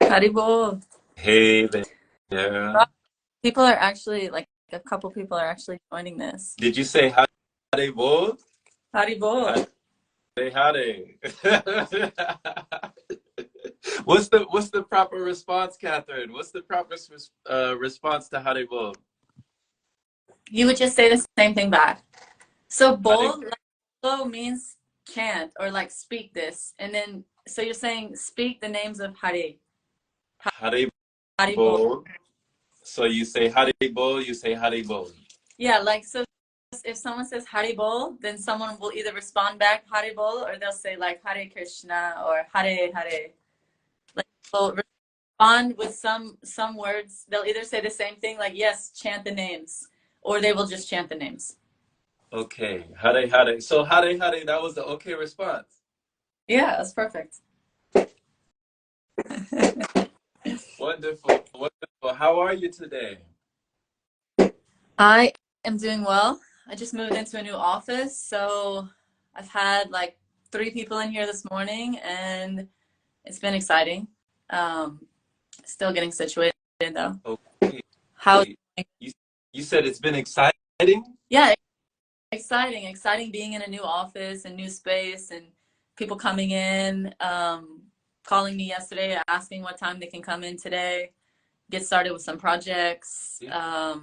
Haribo. Hey there. People are actually like a couple people are actually joining this. Did you say howdy, boy? Haribo. Say howdy. What's the proper response, Catherine? What's the proper response to howdy, boy? You would just say the same thing back. So Howdy, bol like bolo means chant or like speak this. And then so you're saying speak the names of howdy, Haribo. boy. So you say howdy, boy. You say howdy, boy. Yeah, like so if someone says Haribo, then someone will either respond back Haribo or they'll say like Hare Krishna or Hare Hare. Like they'll respond with some words. They'll either say the same thing like yes, chant the names, or they will just chant the names. Okay, howdy, howdy. So howdy, howdy. That was the okay response. Yeah, that's perfect. Wonderful, wonderful. How are you today? I am doing well. I just moved into a new office, so I've had like 3 people in here this morning, and it's been exciting. Um, Still getting situated though. Okay. How? You you said it's been exciting? Yeah, exciting being in a new office and new space, and people coming in, calling me yesterday, asking what time they can come in today, get started with some projects. Yeah.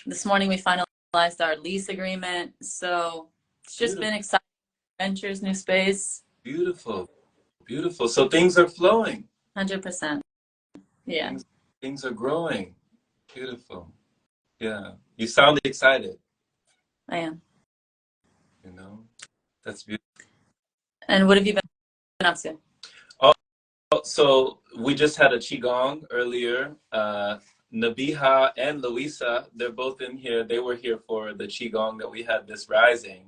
This morning we finalized our lease agreement, so it's just Beautiful, been exciting adventures, new space. beautiful, beautiful. So things are flowing. 100%. Yeah, Things are growing. Beautiful. Yeah. You sound excited, I am. you know? That's beautiful. And what have you been up to? Oh, so we just had a Qigong earlier. Nabiha and Louisa, they're both in here. They were here for the Qigong that we had this rising.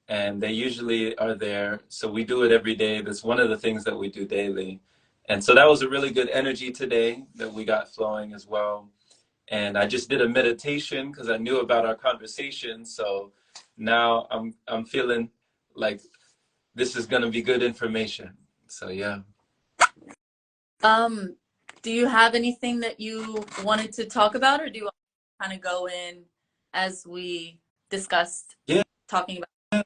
And they usually are there. So we do it every day. That's one of the things that we do daily. And so that was a really good energy today that we got flowing as well. And I just did a meditation because I knew about our conversation. So now I'm feeling like this is going to be good information. So yeah. Um, do you have anything that you wanted to talk about, or do you want to kind of go in as we discussed, Yeah, talking about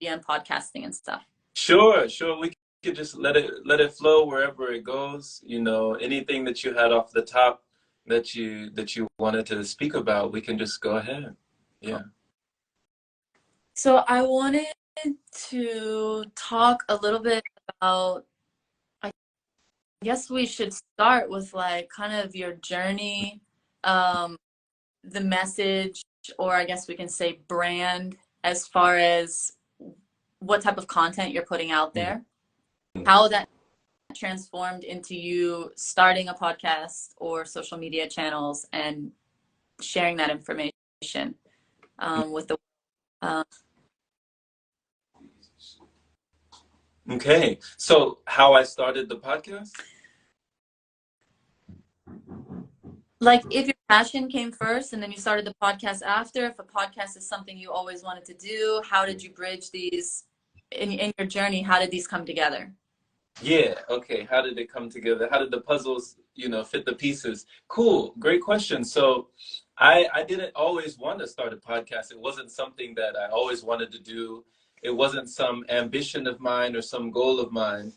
and podcasting and stuff? sure. We could just let it flow wherever it goes. You know, anything that you had off the top that you wanted to speak about, we can just go ahead. Yeah. So I wanted to talk a little bit about, I guess we should start with like kind of your journey, um, the message, or I guess we can say brand, as far as what type of content you're putting out there, how that transformed into you starting a podcast or social media channels and sharing that information with the uh, Okay. So how I started the podcast? like if your passion came first and then you started the podcast after, if a podcast is something you always wanted to do, how did you bridge these in your journey? How did these come together? Yeah, okay. How did it come together? How did the puzzles, fit the pieces? Cool. Great question. So I didn't always want to start a podcast. It wasn't something that I always wanted to do. It wasn't some ambition of mine or some goal of mine.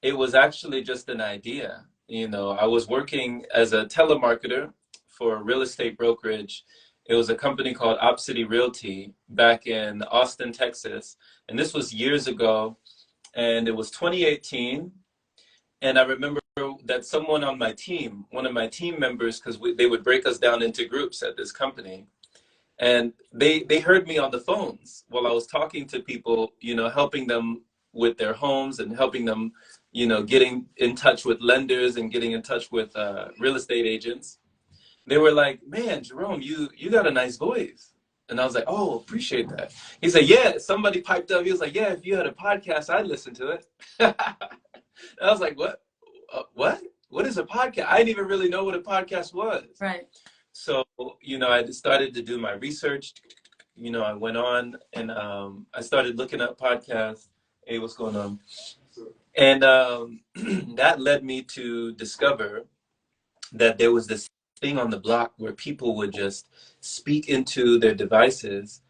It was actually just an idea. I was working as a telemarketer for a real estate brokerage. It was a company called Op City Realty back in Austin, Texas. And this was years ago. And it was 2018. And I remember that someone on my team, one of my team members, because they would break us down into groups at this company. And they heard me on the phones while I was talking to people, helping them with their homes and helping them, getting in touch with lenders and getting in touch with real estate agents. They were like, "Man, Jerome, you got a nice voice." And I was like, "Oh, appreciate that." He said, "Yeah." Somebody piped up. He was like, "Yeah, if you had a podcast, I'd listen to it." I was like, "What? What? What is a podcast?" I didn't even really know what a podcast was. Right. So, I started to do my research. I went on and I started looking up podcasts. Hey, what's going on? And that led me to discover that there was this thing on the block where people would just speak into their devices,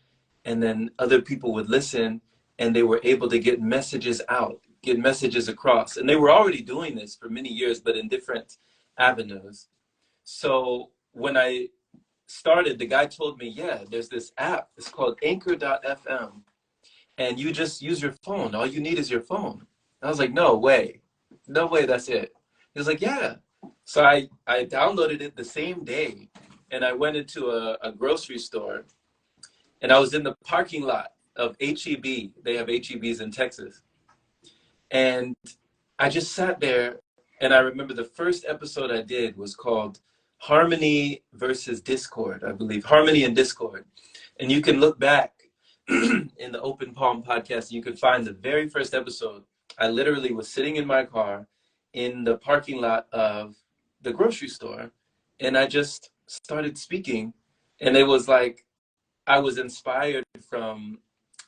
and then other people would listen, and they were able to get messages out, get messages across. And they were already doing this for many years, but in different avenues. So when I started, the guy told me, yeah, there's this app. It's called Anchor.fm. And you just use your phone. All you need is your phone. I was like, no way. No way, that's it. He was like, yeah. So I downloaded it the same day, and I went into a grocery store, and I was in the parking lot of HEB. They have HEBs in Texas. And I just sat there, and I remember the first episode I did was called Harmony versus Discord, I believe. Harmony and Discord. And you can look back in the Open Palm podcast, and you can find the very first episode. I literally was sitting in my car in the parking lot of the grocery store, and I just started speaking. And it was like I was inspired from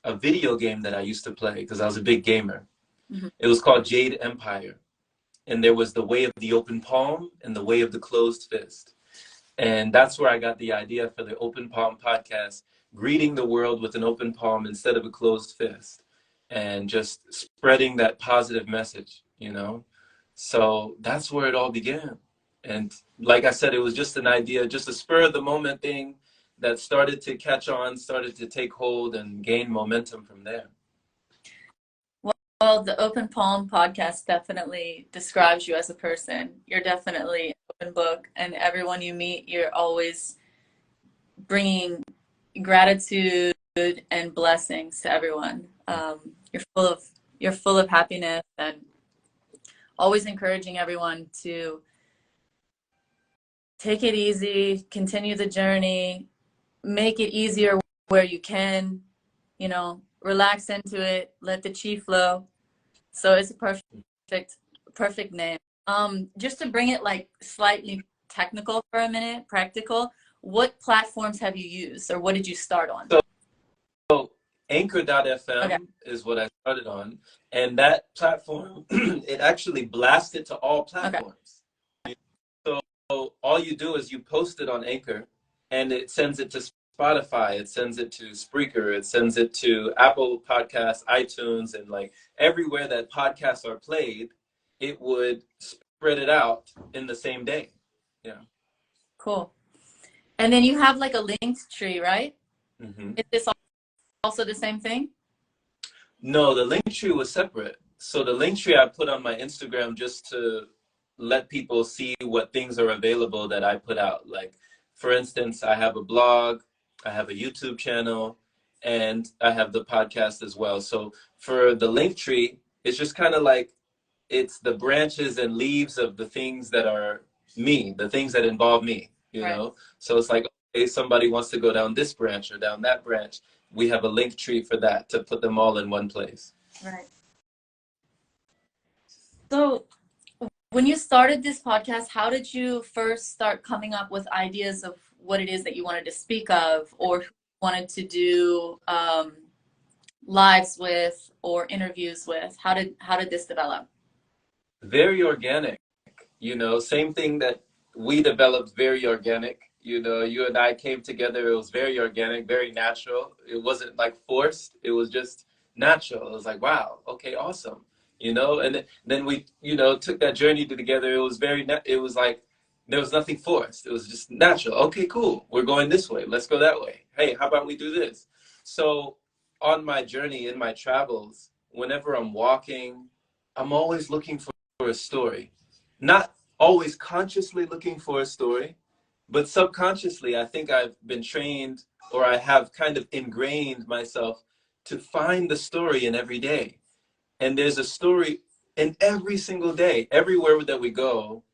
a video game that I used to play because I was a big gamer. Mm-hmm. It was called Jade Empire. And there was the way of the open palm and the way of the closed fist. And that's where I got the idea for the Open Palm podcast, greeting the world with an open palm instead of a closed fist, and just spreading that positive message, you know? So that's where it all began. And like I said, it was just an idea, just a spur of the moment thing that started to catch on, started to take hold and gain momentum from there. Well, the Open Palm podcast definitely describes you as a person. You're definitely an open book, and everyone you meet, you're always bringing gratitude and blessings to everyone. You're full of happiness, and always encouraging everyone to take it easy, continue the journey, make it easier where you can, you know, relax into it, let the chi flow. So it's a perfect name. Just to bring it like slightly technical for a minute, practical, what platforms have you used, or what did you start on? So Anchor.fm is what I started on, and that platform, it actually blasted to all platforms. Okay. So all you do is you post it on Anchor, and it sends it to Spotify, it sends it to Spreaker, it sends it to Apple Podcasts, iTunes, and like everywhere that podcasts are played, it would spread it out in the same day. Yeah. Cool. And then you have like a linked tree, right? Mm-hmm. Is this also the same thing? No, the link tree was separate. So the link tree I put on my Instagram just to let people see what things are available that I put out. Like, for instance, I have a blog, I have a YouTube channel, and I have the podcast as well. So for the link tree, it's just kind of like it's the branches and leaves of the things that are me, the things that involve me, you know? So it's like, okay, somebody wants to go down this branch or down that branch. We have a link tree for that to put them all in one place. Right. So when you started this podcast, how did you first start coming up with ideas of what it is that you wanted to speak of, or wanted to do lives with or interviews with? How did this develop? Very organic, you know, same thing that we developed, very organic. You know, you and I came together, it was very organic, very natural. It wasn't like forced, it was just natural. It was like, wow, okay, awesome. You know, and then we, you know, took that journey together. It was it was like, there was nothing forced. It was just natural. Okay, cool. We're going this way. Let's go that way. Hey, how about we do this? So on my journey, in my travels, whenever I'm walking, I'm always looking for a story. Not always consciously looking for a story, but subconsciously, I think I've been trained, or I have kind of ingrained myself to find the story in every day. And there's a story in every single day. Everywhere that we go,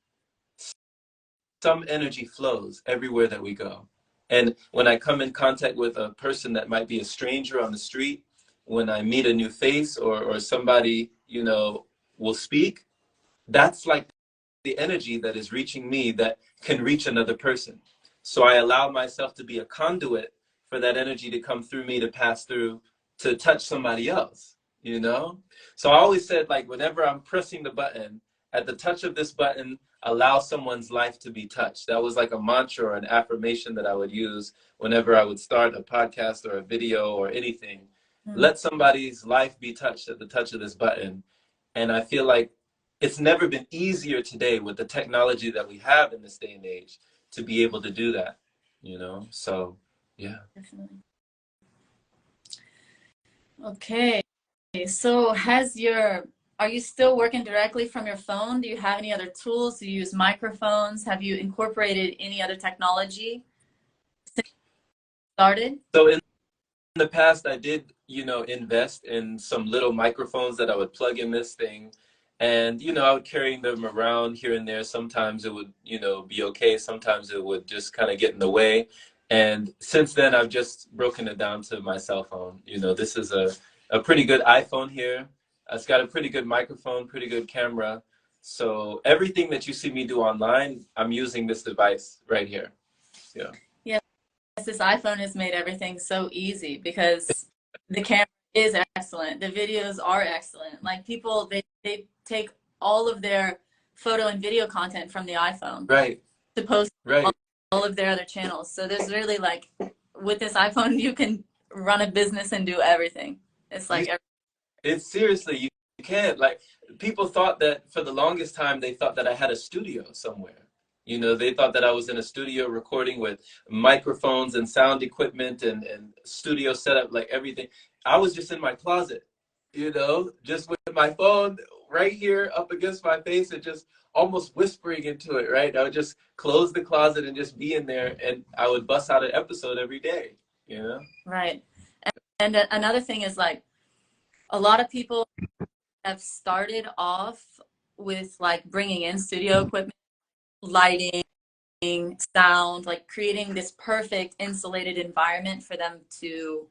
some energy flows everywhere that we go. And when I come in contact with a person that might be a stranger on the street, when I meet a new face, or somebody, you know, will speak, that's like the energy that is reaching me that can reach another person. So I allow myself to be a conduit for that energy to come through me, to pass through, to touch somebody else, you know? So I always said, like, whenever I'm pressing the button, at the touch of this button, allow someone's life to be touched. That was like a mantra or an affirmation that I would use whenever I would start a podcast or a video or anything. Mm. Let somebody's life be touched at the touch of this button. And I feel like it's never been easier today with the technology that we have in this day and age to be able to do that, you know? So, yeah. Definitely. Okay. So are you still working directly from your phone? Do you have any other tools? Do you use microphones? Have you incorporated any other technology since you started? So in the past, I did, invest in some little microphones that I would plug in this thing. And, I would carry them around here and there. Sometimes it would, be okay. Sometimes it would just kind of get in the way. And since then, I've just broken it down to my cell phone. This is a pretty good iPhone here. It's got a pretty good microphone, pretty good camera. So everything that you see me do online, I'm using this device right here. Yeah. Yes, this iPhone has made everything so easy because the camera is excellent. The videos are excellent. Like people, they take all of their photo and video content from the iPhone Right. to post Right. all of their other channels. So there's really like, with this iPhone, you can run a business and do everything. It's like, It's seriously, you can't. Like, people thought that for the longest time, they thought that I had a studio somewhere. They thought that I was in a studio recording with microphones and sound equipment and studio setup, like everything. I was just in my closet, just with my phone right here up against my face and just almost whispering into it, right? I would just close the closet and just be in there, and I would bust out an episode every day, you know? right. And another thing is like, a lot of people have started off with like bringing in studio equipment, lighting, sound, like creating this perfect insulated environment for them to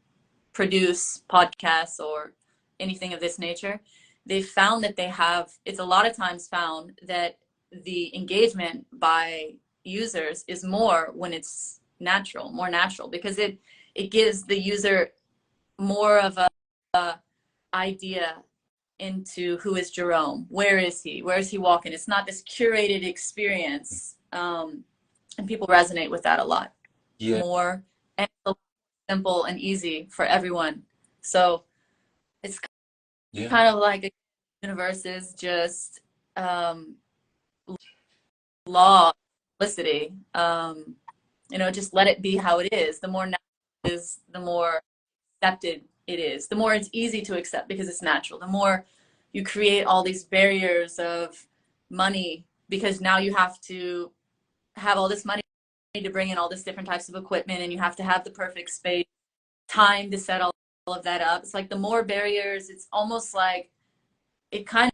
produce podcasts or anything of this nature. They've found that it's a lot of times found that the engagement by users is more when it's more natural, because it gives the user more of a idea into who is Jerome, where is he walking. It's not this curated experience, and people resonate with that a lot Yeah. more, and it's simple and easy for everyone. So it's Yeah. kind of like a universe is just law, simplicity. Just let it be how it is. The more natural it is, the more accepted it is. The more it's easy to accept because it's natural. The more you create all these barriers of money, because now you have to have all this money to bring in all this different types of equipment, and you have to have the perfect space, time to set all of that up. It's like the more barriers, it's almost like it kind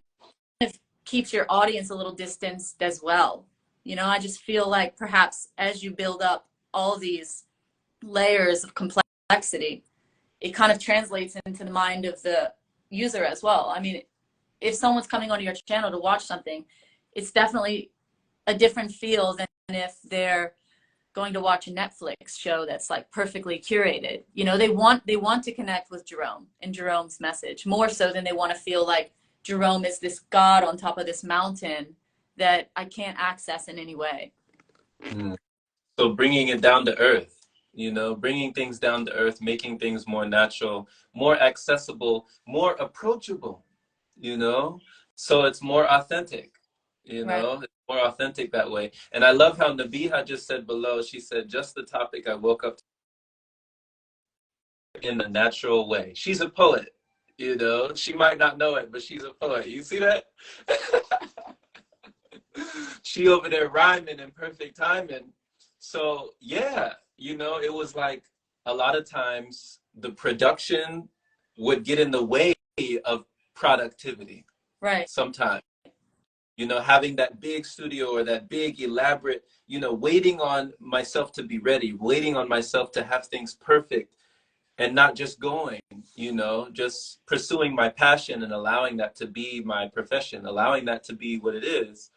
of keeps your audience a little distanced as well. I just feel like perhaps as you build up all these layers of complexity, it kind of translates into the mind of the user as well. I mean, if someone's coming onto your channel to watch something, it's definitely a different feel than if they're going to watch a Netflix show that's like perfectly curated. They want to connect with Jerome and Jerome's message more so than they want to feel like Jerome is this God on top of this mountain that I can't access in any way. Mm. So bringing it down to earth, bringing things down to earth, making things more natural, more accessible, more approachable, so it's more authentic, Right. it's more authentic that way. And I love how Nabiha just said below, she said, just the topic I woke up to in a natural way. She's a poet, she might not know it, but she's a poet. You see that? She over there rhyming in perfect timing. So yeah, it was like a lot of times the production would get in the way of productivity. Right. Sometimes, having that big studio or that big elaborate, waiting on myself to be ready, waiting on myself to have things perfect, and not just going, just pursuing my passion and allowing that to be my profession, allowing that to be what it is.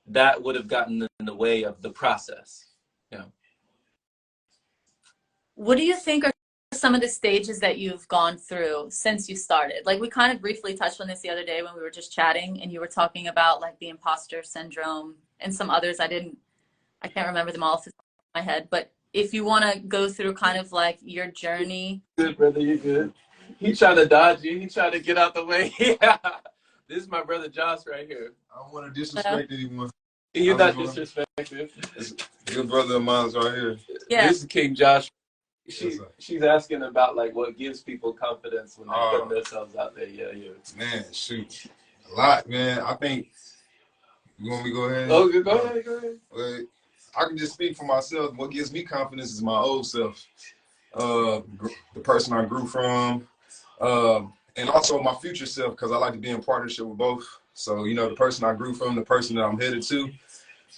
That would have gotten in the way of the process. Yeah. What do you think are some of the stages that you've gone through since you started? Like we kind of briefly touched on this the other day when we were just chatting and you were talking about like the imposter syndrome and some others. I can't remember them all off the top of my head, but if you want to go through kind of like your journey. Good, brother, you good. He trying to dodge you. He trying to get out the way. Yeah. This is my brother Josh right here. I don't want to disrespect anyone. You're not disrespectful. Good brother of mine's right here. Yeah. This is King Josh. She's asking about like what gives people confidence when they put themselves out there. Yeah, yeah. Man, shoot. A lot, man. I think, you want me to go ahead? Oh, go ahead, go ahead. Well, I can just speak for myself. What gives me confidence is my old self. The person I grew from. And also my future self, because I like to be in partnership with both. So, you know, the person I grew from, the person that I'm headed to,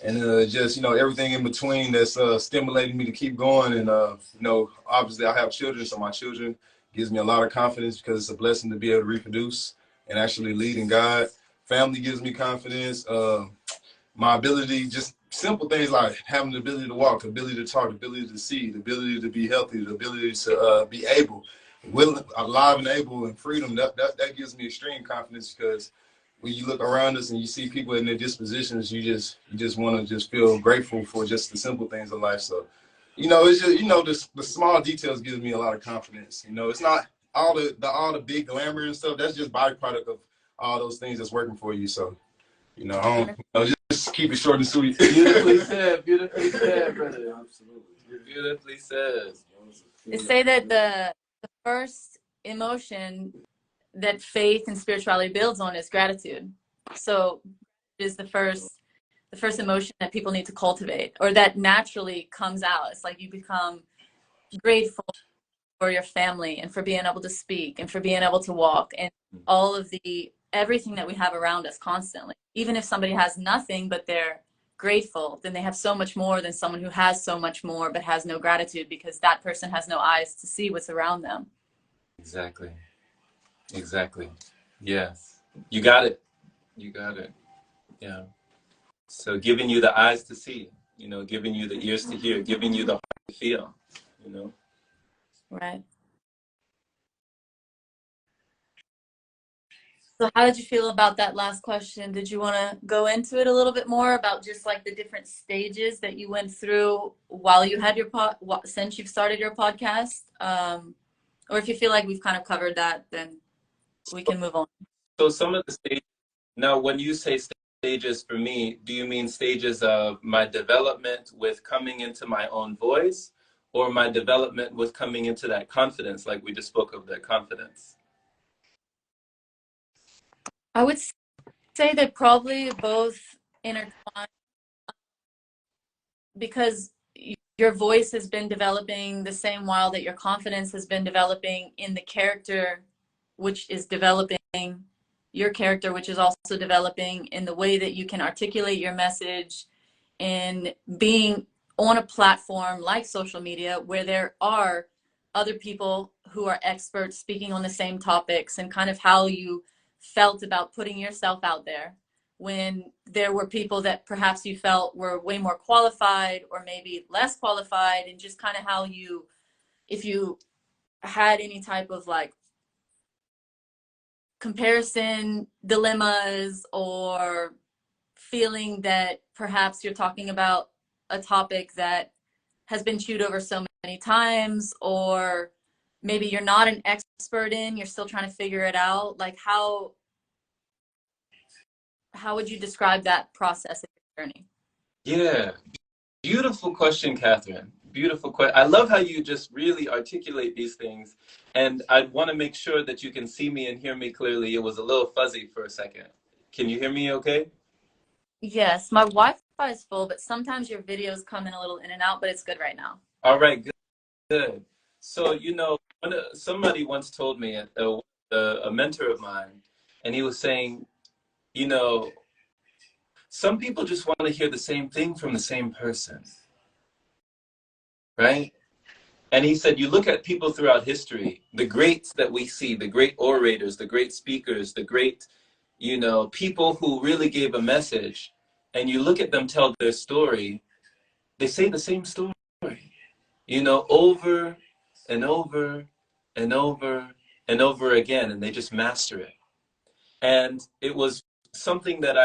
and just, you know, everything in between that's stimulating me to keep going. And, you know, obviously I have children, so my children gives me a lot of confidence because it's a blessing to be able to reproduce and actually lead in God. Family gives me confidence. My ability, just simple things like having the ability to walk, the ability to talk, the ability to see, the ability to be healthy, the ability to be able, willing, alive and able, and freedom. That gives me extreme confidence because when you look around us and you see people in their dispositions, you just want to just feel grateful for just the simple things in life. So, you know, it's just, you know, the small details gives me a lot of confidence. You know, it's not all the big glamour and stuff. That's just byproduct of all those things that's working for you. So, you know, just keep it short and sweet. Beautifully said, brother. Absolutely. Beautifully said. They say that the first emotion that faith and spirituality builds on is gratitude. So it is the first emotion that people need to cultivate, or that naturally comes out. It's like you become grateful for your family and for being able to speak and for being able to walk and all of everything that we have around us constantly. Even if somebody has nothing but they're grateful, then they have so much more than someone who has so much more but has no gratitude, because that person has no eyes to see what's around them. Exactly. Yes. You got it. Yeah. So giving you the eyes to see, you know, giving you the ears to hear, giving you the heart to feel, you know. Right. So how did you feel about that last question? Did you want to go into it a little bit more about just like the different stages that you went through while you had your since you've started your podcast? Or if you feel like we've kind of covered that, then we can move on. So some of the stages, now when you say stages for me, do you mean stages of my development with coming into my own voice, or my development with coming into that confidence, like we just spoke of, that confidence? I would say that probably both intertwined, because your voice has been developing the same while that your confidence has been developing in the character, which is developing your character, which is also developing in the way that you can articulate your message, in being on a platform like social media where there are other people who are experts speaking on the same topics, and kind of how you felt about putting yourself out there when there were people that perhaps you felt were way more qualified or maybe less qualified, and just kind of how you, if you had any type of like comparison dilemmas, or feeling that perhaps you're talking about a topic that has been chewed over so many times, or maybe you're not an expert in, you're still trying to figure it out. Like how would you describe that process of your journey? Yeah, beautiful question, Catherine. Beautiful question. I love how you just really articulate these things. And I want to make sure that you can see me and hear me clearly. It was a little fuzzy for a second. Can you hear me okay? Yes, my Wi-Fi is full, but sometimes your videos come in a little in and out, but it's good right now. All right, good. So, you know, somebody once told me, a mentor of mine, and he was saying, you know, some people just want to hear the same thing from the same person, right? And he said, you look at people throughout history, the greats that we see, the great orators, the great speakers, the great, you know, people who really gave a message, and you look at them tell their story, they say the same story, you know, over and over and over and over again, and they just master it. And it was something that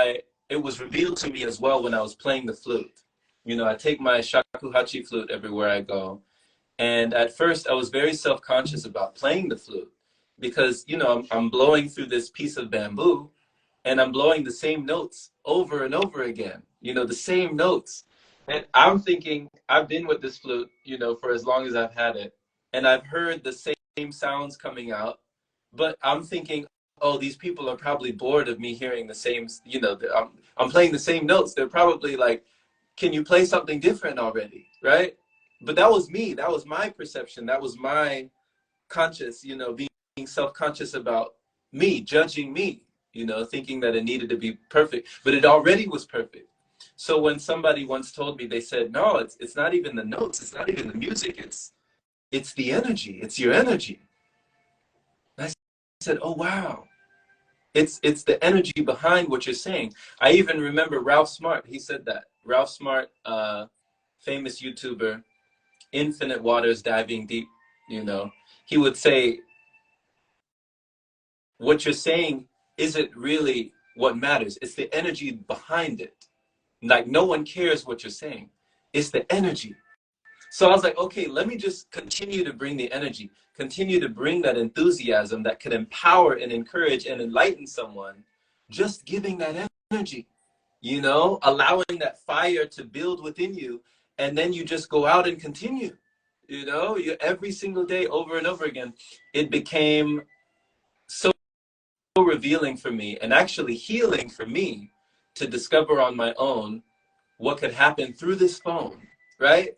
it was revealed to me as well when I was playing the flute. You know, I take my shakuhachi flute everywhere I go. And at first I was very self-conscious about playing the flute because, you know, I'm blowing through this piece of bamboo and I'm blowing the same notes over and over again, you know, the same notes. And I'm thinking, I've been with this flute, you know, for as long as I've had it, and I've heard the same sounds coming out, but I'm thinking, oh, these people are probably bored of me hearing the same, you know, I'm playing the same notes. They're probably like, can you play something different already, right? But that was me. That was my perception. That was my conscious, you know, being self-conscious about me, judging me, you know, thinking that it needed to be perfect, but it already was perfect. So when somebody once told me, they said, no, it's not even the notes, it's not even the music, it's the energy, it's your energy. And I said, oh wow, it's the energy behind what you're saying. I even remember Ralph Smart, he said that. Ralph Smart, famous YouTuber, infinite waters diving deep, you know, he would say, what you're saying isn't really what matters. It's the energy behind it. Like no one cares what you're saying. It's the energy. So I was like, okay, let me just continue to bring the energy, continue to bring that enthusiasm that could empower and encourage and enlighten someone, just giving that energy, you know, allowing that fire to build within you. And then you just go out and continue, you know, every single day over and over again. It became so revealing for me and actually healing for me to discover on my own what could happen through this phone, right?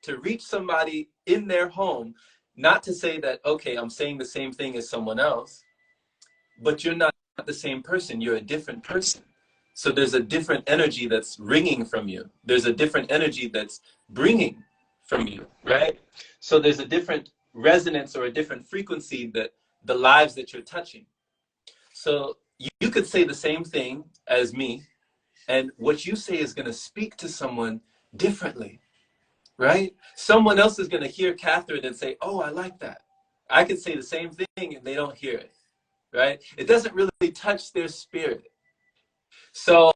To reach somebody in their home, not to say that, okay, I'm saying the same thing as someone else, but you're not the same person, you're a different person. So there's a different energy that's ringing from you. There's a different energy that's bringing from you, right? So there's a different resonance or a different frequency that the lives that you're touching. So you could say the same thing as me, and what you say is going to speak to someone differently, right? Someone else is going to hear Catherine and say, oh, I like that. I could say the same thing and they don't hear it, right? It doesn't really touch their spirit. So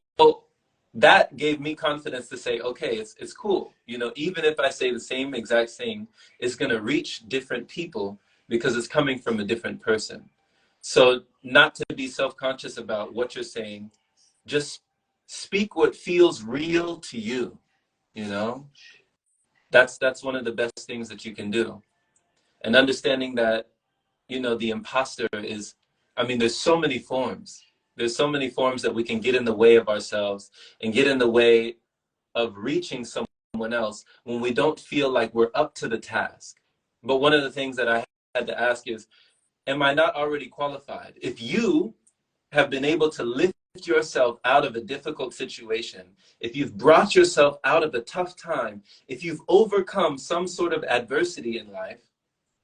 that gave me confidence to say, okay, it's cool. You know, even if I say the same exact thing, it's going to reach different people because it's coming from a different person. So not to be self-conscious about what you're saying, just speak what feels real to you, you know? That's one of the best things that you can do. And understanding that, you know, the imposter is, I mean, there's so many forms. There's so many forms that we can get in the way of ourselves and get in the way of reaching someone else when we don't feel like we're up to the task. But one of the things that I had to ask is, am I not already qualified? If you have been able to lift yourself out of a difficult situation, if you've brought yourself out of a tough time, if you've overcome some sort of adversity in life,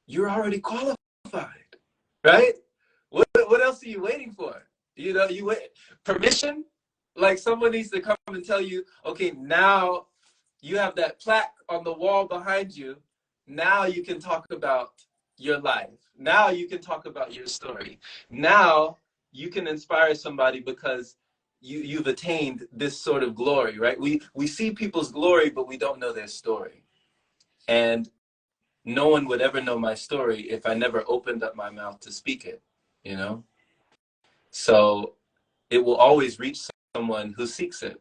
you're already qualified, right? What else are you waiting for? You know, you wait permission. Like someone needs to come and tell you, okay, now you have that plaque on the wall behind you. Now you can talk about your life. Now you can talk about your story. Now you can inspire somebody because you've attained this sort of glory, right? We see people's glory, but we don't know their story. And no one would ever know my story if I never opened up my mouth to speak it, you know? So it will always reach someone who seeks it.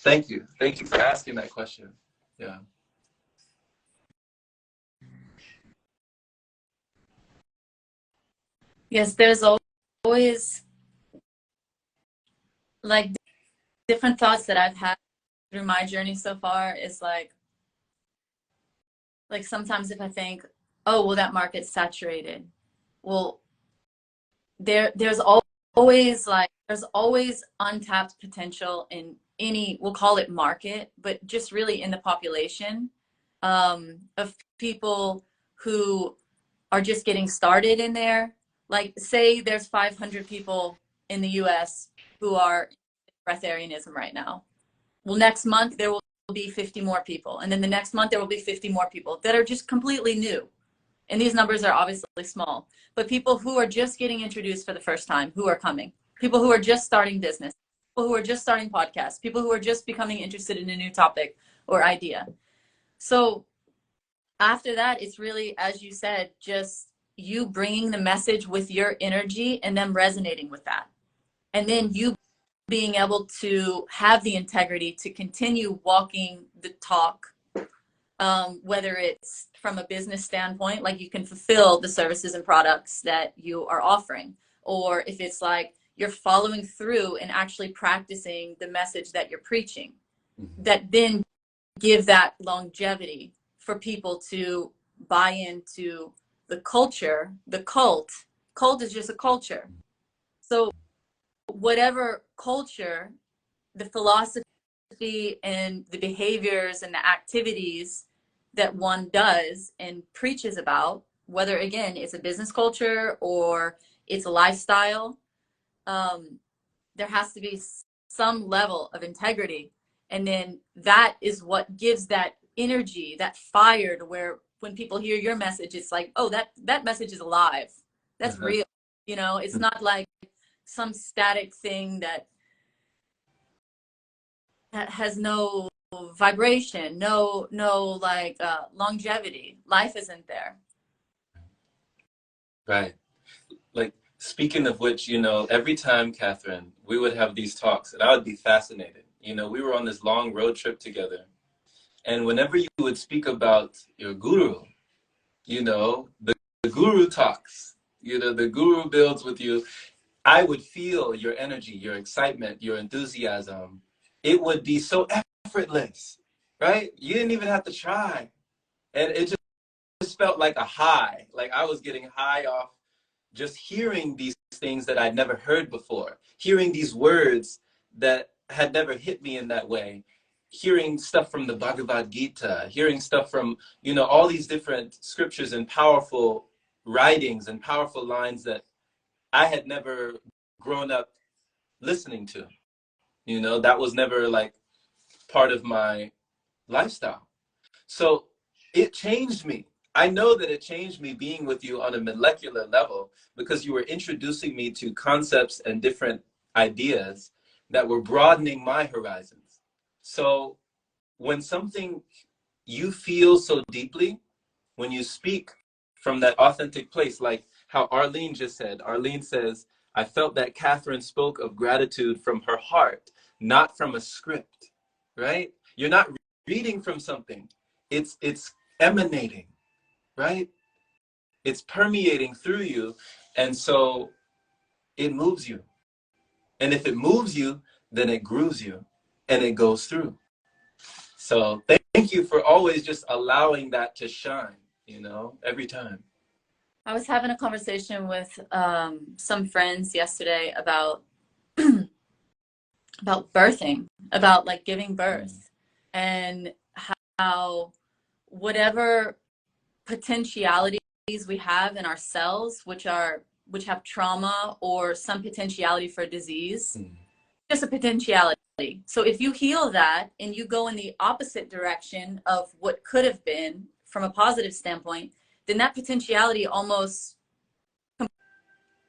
Thank you. Thank you for asking that question. Yeah. Yes, there's always like different thoughts that I've had through my journey so far. Is like sometimes if I think, oh, well, that market's saturated. Well, there's always untapped potential in any, we'll call it market, but just really in the population of people who are just getting started in there. Like say there's 500 people in the US who are breatharianism right now. Well, next month there will be 50 more people. And then the next month there will be 50 more people that are just completely new. And these numbers are obviously small, but people who are just getting introduced for the first time, who are coming, people who are just starting business, people who are just starting podcasts, people who are just becoming interested in a new topic or idea. So after that, it's really, as you said, just you bringing the message with your energy and them resonating with that. And then you being able to have the integrity to continue walking the talk, whether it's from a business standpoint, like you can fulfill the services and products that you are offering, or if it's like you're following through and actually practicing the message that you're preaching, that then give that longevity for people to buy into the culture, the cult. Cult is just a culture. So whatever culture, the philosophy and the behaviors and the activities that one does and preaches about, whether again it's a business culture or it's a lifestyle, there has to be some level of integrity. And then that is what gives that energy, that fire, to where when people hear your message, it's like, oh, that message is alive. That's real. You know, it's not like some static thing that has no vibration, no like longevity. Life isn't there. Right. Like, speaking of which, you know, every time, Catherine, we would have these talks and I would be fascinated. You know, we were on this long road trip together. And whenever you would speak about your guru, you know, the guru talks, you know, the guru builds with you, I would feel your energy, your excitement, your enthusiasm. It would be so effortless, right? You didn't even have to try. And it just felt like a high, like I was getting high off just hearing these things that I'd never heard before, hearing these words that had never hit me in that way, hearing stuff from the Bhagavad Gita, hearing stuff from, you know, all these different scriptures and powerful writings and powerful lines that I had never grown up listening to. You know, that was never like part of my lifestyle. So it changed me. I know that it changed me being with you on a molecular level, because you were introducing me to concepts and different ideas that were broadening my horizons. So when something you feel so deeply, when you speak from that authentic place, like how Arlene just said, Arlene says, I felt that Catherine spoke of gratitude from her heart, not from a script, right? You're not reading from something. It's emanating, right? It's permeating through you. And so it moves you. And if it moves you, then it grooves you and it goes through. So thank you for always just allowing that to shine, you know, every time. I was having a conversation with some friends yesterday about birthing, about like giving birth, and how whatever potentialities we have in our cells, which have trauma or some potentiality for disease, just a potentiality. So if you heal that and you go in the opposite direction of what could have been from a positive standpoint, then that potentiality almost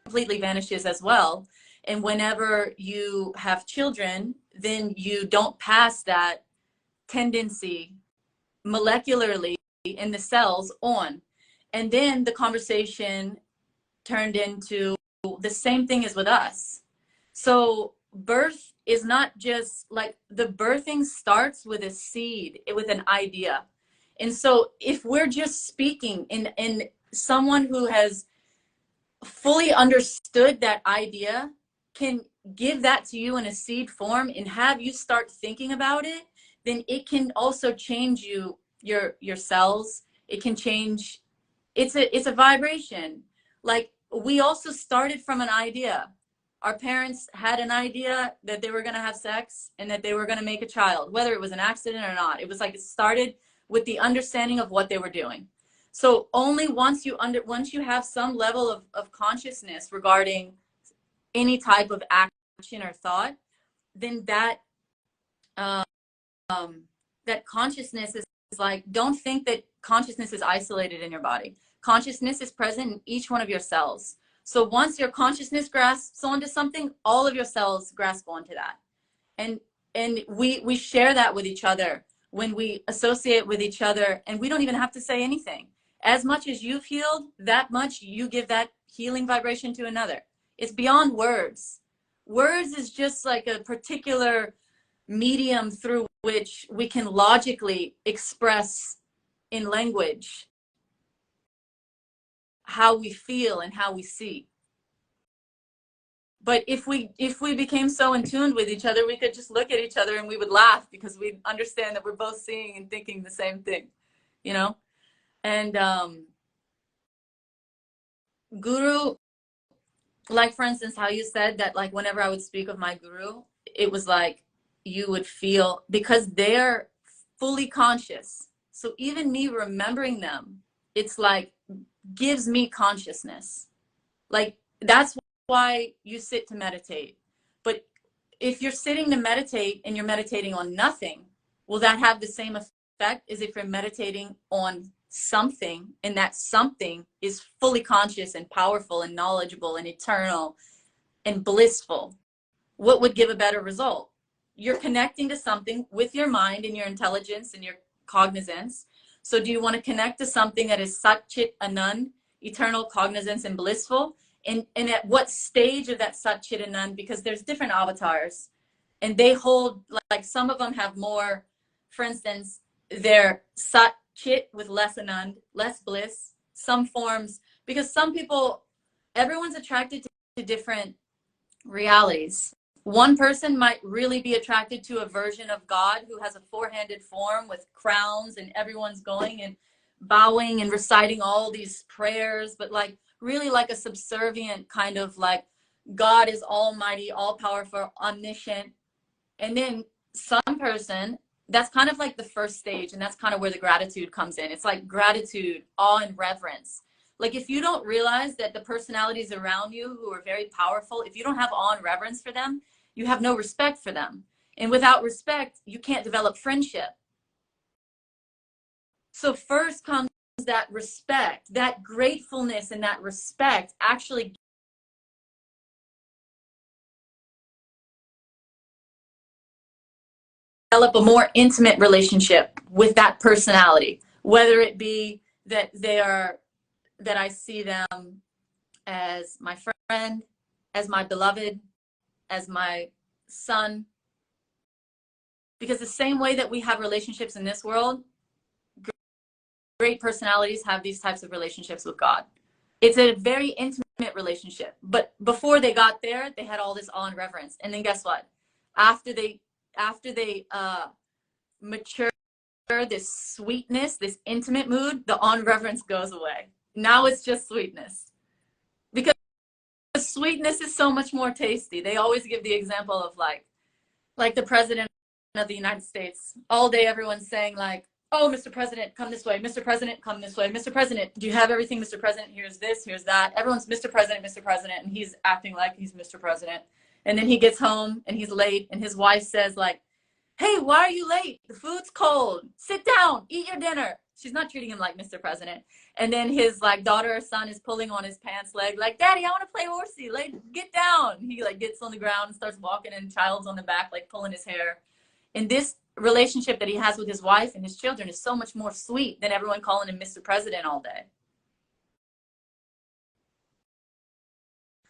completely vanishes as well. And whenever you have children, then you don't pass that tendency molecularly in the cells on. And then the conversation turned into the same thing as with us. So birth is not just like, the birthing starts with a seed, with an idea. And so if we're just speaking in someone who has fully understood that idea can give that to you in a seed form and have you start thinking about it, then it can also change your cells. It can change. It's a vibration. Like, we also started from an idea. Our parents had an idea that they were going to have sex and that they were going to make a child, whether it was an accident or not. It was like, it started with the understanding of what they were doing. So only once you have some level of consciousness regarding any type of action or thought, then that that consciousness is like, don't think that consciousness is isolated in your body. consciousness is present in each one of your cells. So once your consciousness grasps onto something, all of your cells grasp onto that. And we share that with each other when we associate with each other, and we don't even have to say anything. As much as you've healed, that much you give that healing vibration to another. It's beyond words. Words is just like a particular medium through which we can logically express in language how we feel and how we see. But if we became so in tune with each other, we could just look at each other and we would laugh because we understand that we're both seeing and thinking the same thing, you know? And guru, like for instance, how you said that, like whenever I would speak of my guru, it was like you would feel, because they're fully conscious. So even me remembering them, it's like gives me consciousness. Like that's why you sit to meditate. But if you're sitting to meditate and you're meditating on nothing, will that have the same effect as if you're meditating on something, and that something is fully conscious and powerful and knowledgeable and eternal and blissful? What would give a better result? You're connecting to something with your mind and your intelligence and your cognizance. So do you want to connect to something that is Sat Chit Anand, eternal cognizance and blissful? And at what stage of that Sat Chit Anand? Because there's different avatars, and they hold, like some of them have more, for instance, they're Sat Chit with less Anand, less bliss, some forms, because some people, everyone's attracted to different realities. One person might really be attracted to a version of God who has a four-handed form with crowns, and everyone's going and bowing and reciting all these prayers, but like really like a subservient kind of like God is almighty, all powerful, omniscient. And then some person, that's kind of like the first stage, and that's kind of where the gratitude comes in. It's like gratitude, awe, and reverence. Like if you don't realize that the personalities around you who are very powerful, if you don't have awe and reverence for them, you have no respect for them. And without respect, you can't develop friendship. So first comes that respect, that gratefulness, and that respect actually develop a more intimate relationship with that personality, whether it be that that I see them as my friend, as my beloved, as my son. Because the same way that we have relationships in this world, great personalities have these types of relationships with God. It's a very intimate relationship. But before they got there, they had all this awe and reverence. And then guess what? After they mature this sweetness, this intimate mood, the awe and reverence goes away. Now it's just sweetness. Because sweetness is so much more tasty. They always give the example of like the president of the United States. All day everyone's saying like, oh, Mr. President, come this way. Mr. President, come this way. Mr. President, do you have everything, Mr. President? Here's this, here's that. Everyone's Mr. President, Mr. President, and he's acting like he's Mr. President. And then he gets home and he's late, and his wife says like, hey, why are you late? The food's cold. Sit down, eat your dinner. She's not treating him like Mr. President. And then his like daughter or son is pulling on his pants leg like, Daddy, I want to play horsey. Like, get down. He like gets on the ground and starts walking, and child's on the back like pulling his hair. And this relationship that he has with his wife and his children is so much more sweet than everyone calling him Mr. President all day.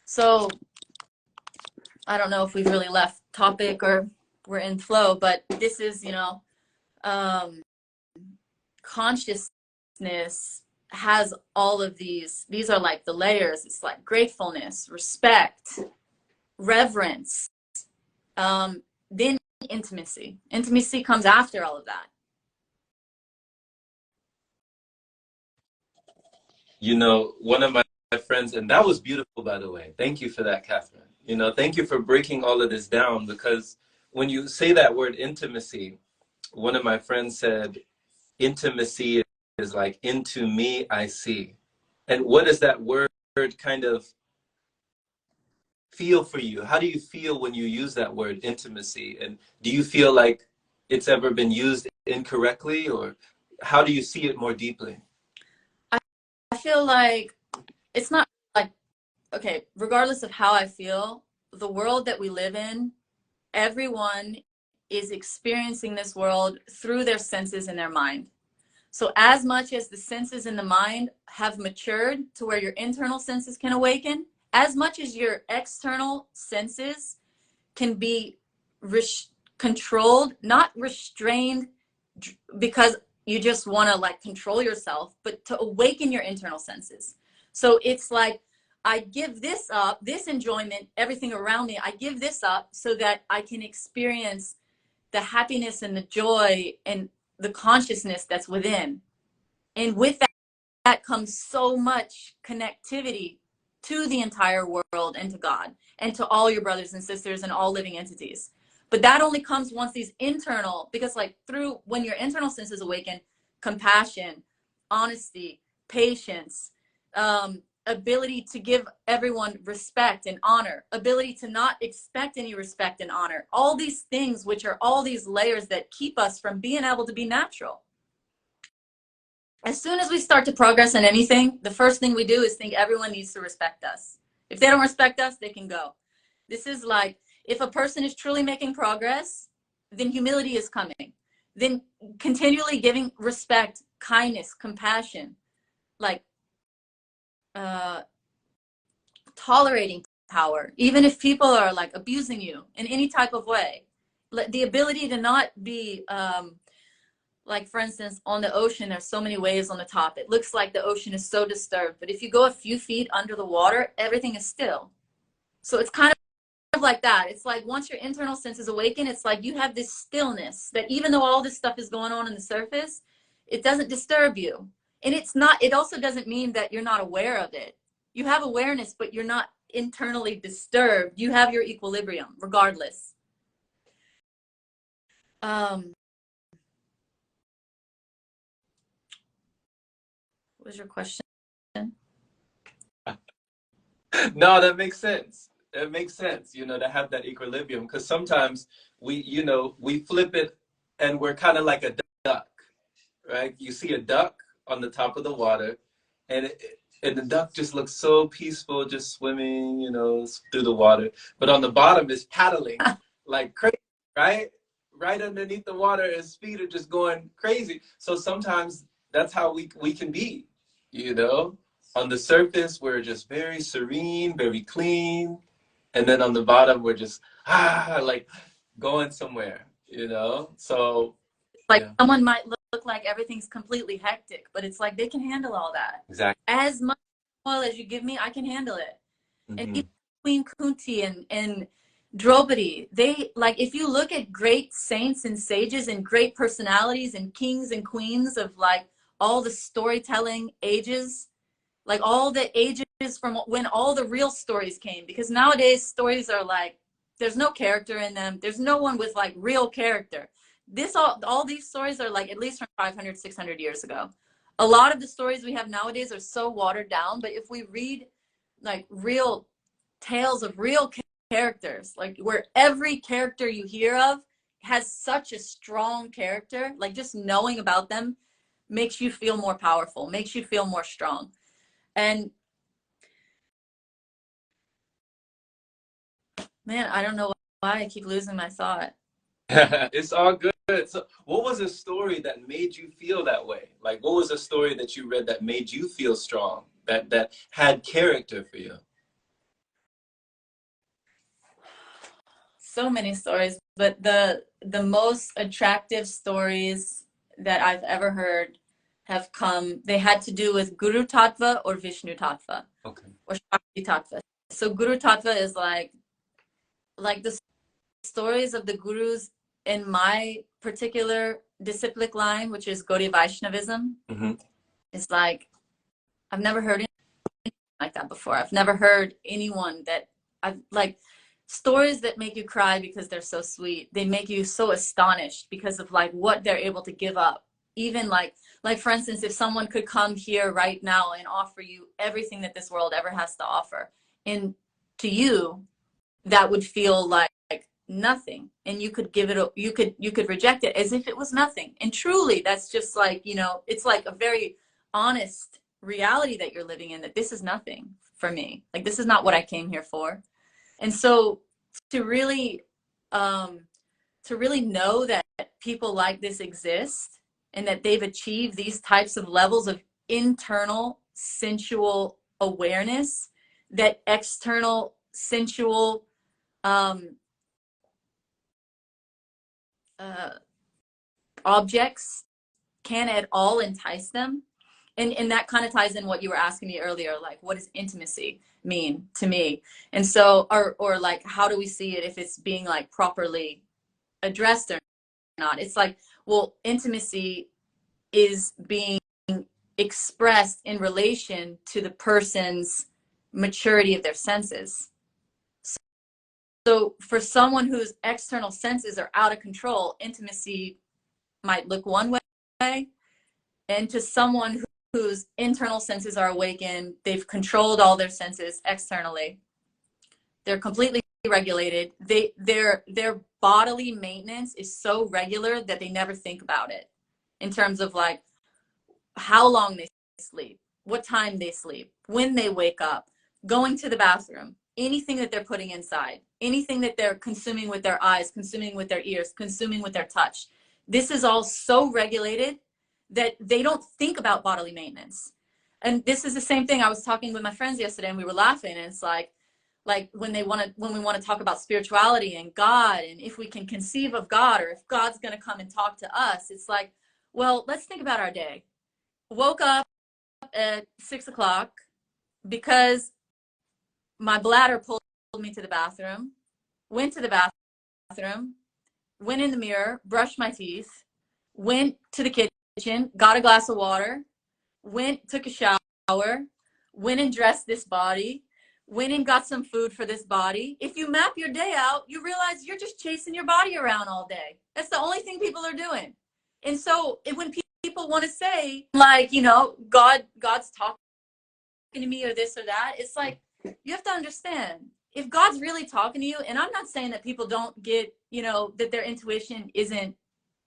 So I don't know if we've really left topic or we're in flow, but this is, you know, consciousness has all of these are like the layers. It's like gratefulness, respect, reverence, then intimacy comes after all of that. You know, one of my friends, and that was beautiful, by the way. Thank you for that, Catherine. You know, thank you for breaking all of this down, because when you say that word intimacy, one of my friends said, intimacy is like, into me I see. And what does that word kind of feel for you? How do you feel when you use that word intimacy? And do you feel like it's ever been used incorrectly, or how do you see it more deeply? I feel feel like it's not like, okay, regardless of how I feel, the world that we live in, everyone is experiencing this world through their senses in their mind. So as much as the senses in the mind have matured to where your internal senses can awaken, as much as your external senses can be controlled, not restrained because you just want to like control yourself, but to awaken your internal senses. So it's like, I give this up, this enjoyment, everything around me, I give this up so that I can experience the happiness and the joy and the consciousness that's within. And with that comes so much connectivity to the entire world and to God and to all your brothers and sisters and all living entities. But that only comes once these internal, because like through when your internal senses awaken, compassion, honesty, patience, ability to give everyone respect and honor, ability to not expect any respect and honor, all these things, which are all these layers that keep us from being able to be natural. As soon as we start to progress in anything, the first thing we do is think everyone needs to respect us. If they don't respect us, they can go. This is like, if a person is truly making progress, then humility is coming. Then continually giving respect, kindness, compassion, like tolerating power, even if people are like abusing you in any type of way. The ability to not be like, for instance, on the ocean, there's so many waves on the top. It looks like the ocean is so disturbed, but if you go a few feet under the water, everything is still. So it's kind of like that. It's like once your internal senses awaken, it's like you have this stillness that even though all this stuff is going on the surface, it doesn't disturb you. And it's not, it also doesn't mean that you're not aware of it. You have awareness, but you're not internally disturbed. You have your equilibrium regardless. What was your question? No, that makes sense. It makes sense, to have that equilibrium, because sometimes we flip it and we're kind of like a duck, right? You see a duck on the top of the water, and the duck just looks so peaceful, just swimming, through the water. But on the bottom is paddling like crazy, right? Right underneath the water, his feet are just going crazy. So sometimes that's how we can be, On the surface, we're just very serene, very clean. And then on the bottom, we're just, like going somewhere, So, like yeah. someone might look like everything's completely hectic, but it's like they can handle all that. Exactly. As much oil as you give me, I can handle it. Mm-hmm. And even Queen Kunti and Draupadi, they, like, if you look at great saints and sages and great personalities and kings and queens of like all the storytelling ages, like all the ages from when all the real stories came, because nowadays stories are like, there's no character in them. There's no one with like real character. All these stories are like at least from 500, 600 years ago. A lot of the stories we have nowadays are so watered down, but if we read like real tales of real characters, like where every character you hear of has such a strong character, like just knowing about them makes you feel more powerful, makes you feel more strong. And man, I don't know why I keep losing my thought. It's all good. So what was a story that made you feel that way? Like, what was a story that you read that made you feel strong, that had character for you? So many stories, but the most attractive stories that I've ever heard have come, they had to do with Guru Tattva or Vishnu Tattva. Okay. Or Shakti Tattva. So Guru Tattva is like the stories of the gurus in my particular disciplic line, which is Gaudiya Vaishnavism. Mm-hmm. It's like, I've never heard anything like that before. I've never heard anyone that I've like stories that make you cry because they're so sweet. They make you so astonished because of like what they're able to give up. Even like for instance, if someone could come here right now and offer you everything that this world ever has to offer, and to you, that would feel like nothing, and you could give it, you could reject it as if it was nothing. And truly, that's just like, it's like a very honest reality that you're living in, that this is nothing for me. Like, this is not what I came here for. And so to really, to really know that people like this exist and that they've achieved these types of levels of internal sensual awareness that external sensual um, uh, objects can at all entice them. And that kind of ties in what you were asking me earlier, like, what does intimacy mean to me? And so, or like, how do we see it if it's being like properly addressed or not? It's like, well, intimacy is being expressed in relation to the person's maturity of their senses. So for someone whose external senses are out of control, intimacy might look one way. And to someone whose internal senses are awakened, they've controlled all their senses externally, they're completely regulated. Their bodily maintenance is so regular that they never think about it in terms of like how long they sleep, what time they sleep, when they wake up, going to the bathroom, anything that they're putting inside, anything that they're consuming with their eyes, consuming with their ears, consuming with their touch. This is all so regulated that they don't think about bodily maintenance. And this is the same thing. I was talking with my friends yesterday and we were laughing, and it's like when we want to talk about spirituality and God, and if we can conceive of God, or if God's going to come and talk to us, it's like, well, let's think about our day. Woke up at 6 o'clock because my bladder pulled me to the bathroom, went to the bathroom, went in the mirror, brushed my teeth, went to the kitchen, got a glass of water, took a shower, went and dressed this body, went and got some food for this body. If you map your day out, you realize you're just chasing your body around all day. That's the only thing people are doing. And so when people want to say, like, you know, God's talking to me or this or that, it's like, you have to understand, if God's really talking to you, and I'm not saying that people don't get, you know, that their intuition isn't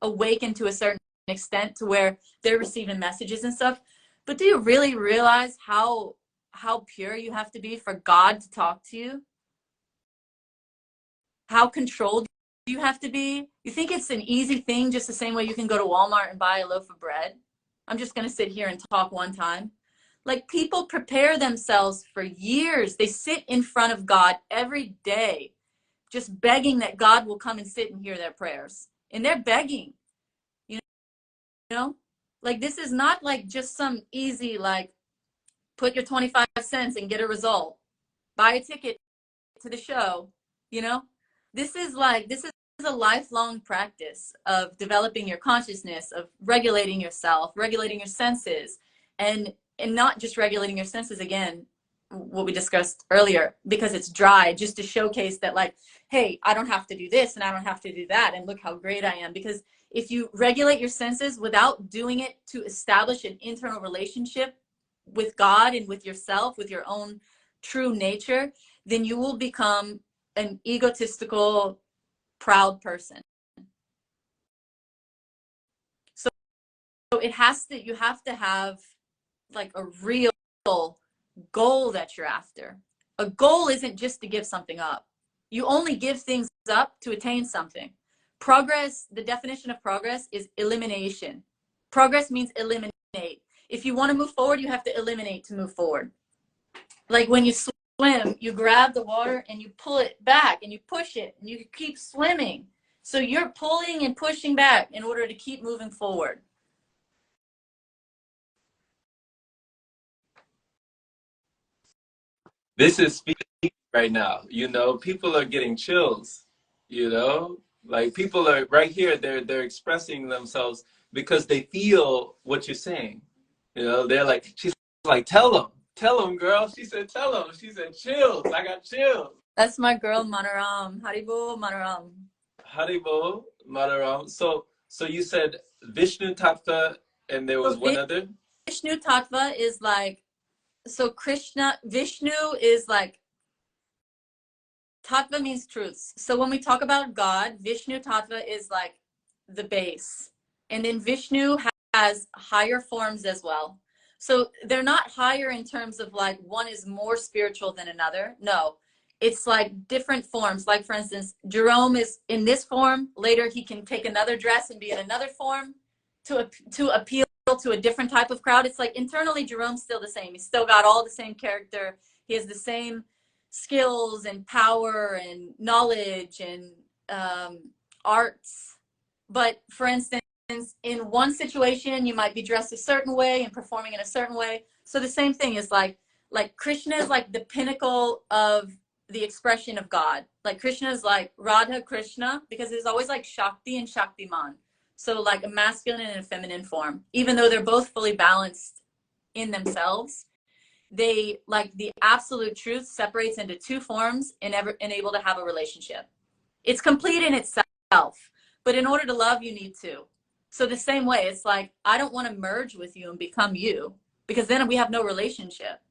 awakened to a certain extent to where they're receiving messages and stuff, but do you really realize how pure you have to be for God to talk to you? How controlled you have to be? You think it's an easy thing, just the same way you can go to Walmart and buy a loaf of bread? I'm just going to sit here and talk one time. Like, people prepare themselves for years. They sit in front of God every day, just begging that God will come and sit and hear their prayers. And they're begging, you know? Like, this is not like just some easy, like, put your 25 cents and get a result. Buy a ticket to the show, you know? This is a lifelong practice of developing your consciousness, of regulating yourself, regulating your senses, and not just regulating your senses, again, what we discussed earlier, because it's dry, just to showcase that, like, hey, I don't have to do this and I don't have to do that, and look how great I am. Because if you regulate your senses without doing it to establish an internal relationship with God and with yourself, with your own true nature, then you will become an egotistical, proud person. So you have to have like a real goal that you're after. A goal isn't just to give something up. You only give things up to attain something. Progress, the definition of progress is elimination. Progress means eliminate. If you want to move forward, you have to eliminate to move forward. Like when you swim, you grab the water and you pull it back and you push it and you keep swimming. So you're pulling and pushing back in order to keep moving forward. This is speaking right now. You know, people are getting chills. You know, like people are right here. They're expressing themselves because they feel what you're saying. You know, they're like, she's like, tell them, girl. She said, tell them. She said, chills. I got chills. That's my girl, Manaram. Haribo, Manaram. Haribo, Madaram. So you said Vishnu Tattva, and there was So one other. Vishnu Tattva is like, so Vishnu is like, Tattva means truths. So when we talk about God, Vishnu Tattva is like the base. And then Vishnu has higher forms as well. So they're not higher in terms of like one is more spiritual than another. No, it's like different forms. Like for instance, Jerome is in this form. Later, he can take another dress and be in another form to appeal to a different type of crowd. It's like internally, Jerome's still the same. He's still got all the same character. He has the same skills and power and knowledge and arts. But for instance, in one situation, you might be dressed a certain way and performing in a certain way. So the same thing is like Krishna is like the pinnacle of the expression of God. Like Krishna is like Radha Krishna, because there's always like Shakti and Shaktiman. So like a masculine and a feminine form, even though they're both fully balanced in themselves, they like the absolute truth separates into two forms and able to have a relationship. It's complete in itself, but in order to love, you need two. So the same way, it's like, I don't want to merge with you and become you, because then we have no relationship.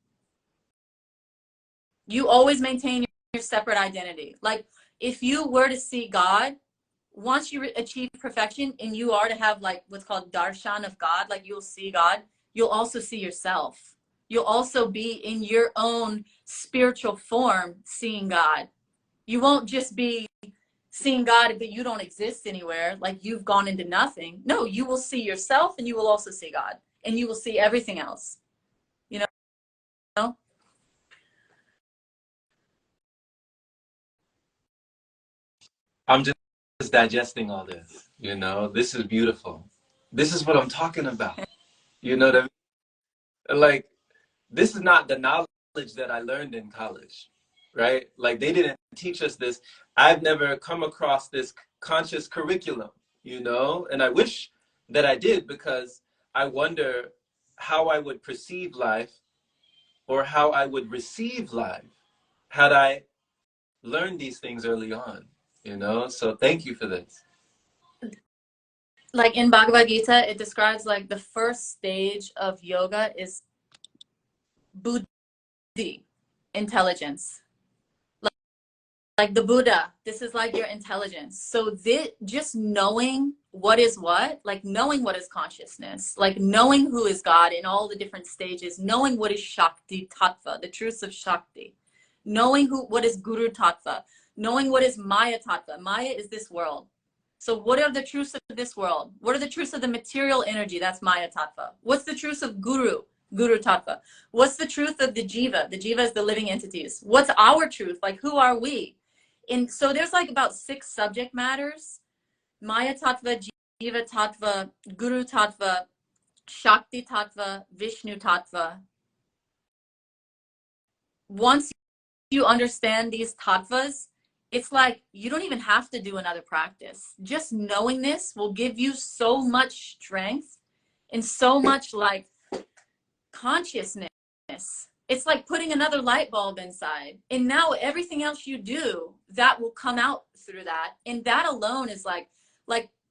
You always maintain your separate identity. Like if you were to see God, once you achieve perfection and you are to have like what's called darshan of God, like you'll see God, you'll also see yourself. You'll also be in your own spiritual form seeing God. You won't just be seeing God, but you don't exist anywhere, like you've gone into nothing. No, you will see yourself and you will also see God, and you will see everything else, you know? I'm just digesting all this, you know. This is beautiful. This is what I'm talking about. You know what I mean? Like, this is not the knowledge that I learned in college, right? Like, they didn't teach us this. I've never come across this conscious curriculum, you know, and I wish that I did, because I wonder how I would perceive life or how I would receive life had I learned these things early on, you know? So thank you for this. Like in Bhagavad Gita, it describes like the first stage of yoga is buddhi, intelligence. Like the Buddha, this is like your intelligence. So this, just knowing what is what, like knowing what is consciousness, like knowing who is God in all the different stages, knowing what is Shakti Tattva, the truths of Shakti, knowing what is Guru Tattva, knowing what is Maya Tattva. Maya is this world. So what are the truths of this world? What are the truths of the material energy? That's Maya Tattva. What's the truths of Guru? Guru Tattva. What's the truth of the Jiva? The Jiva is the living entities. What's our truth? Like, who are we? And so there's like about 6 subject matters: Maya Tattva, Jiva Tattva, Guru Tattva, Shakti Tattva, Vishnu Tattva. Once you understand these tattvas, it's like you don't even have to do another practice. Just knowing this will give you so much strength and so much like consciousness. It's like putting another light bulb inside, and now everything else you do, that will come out through that. And that alone is like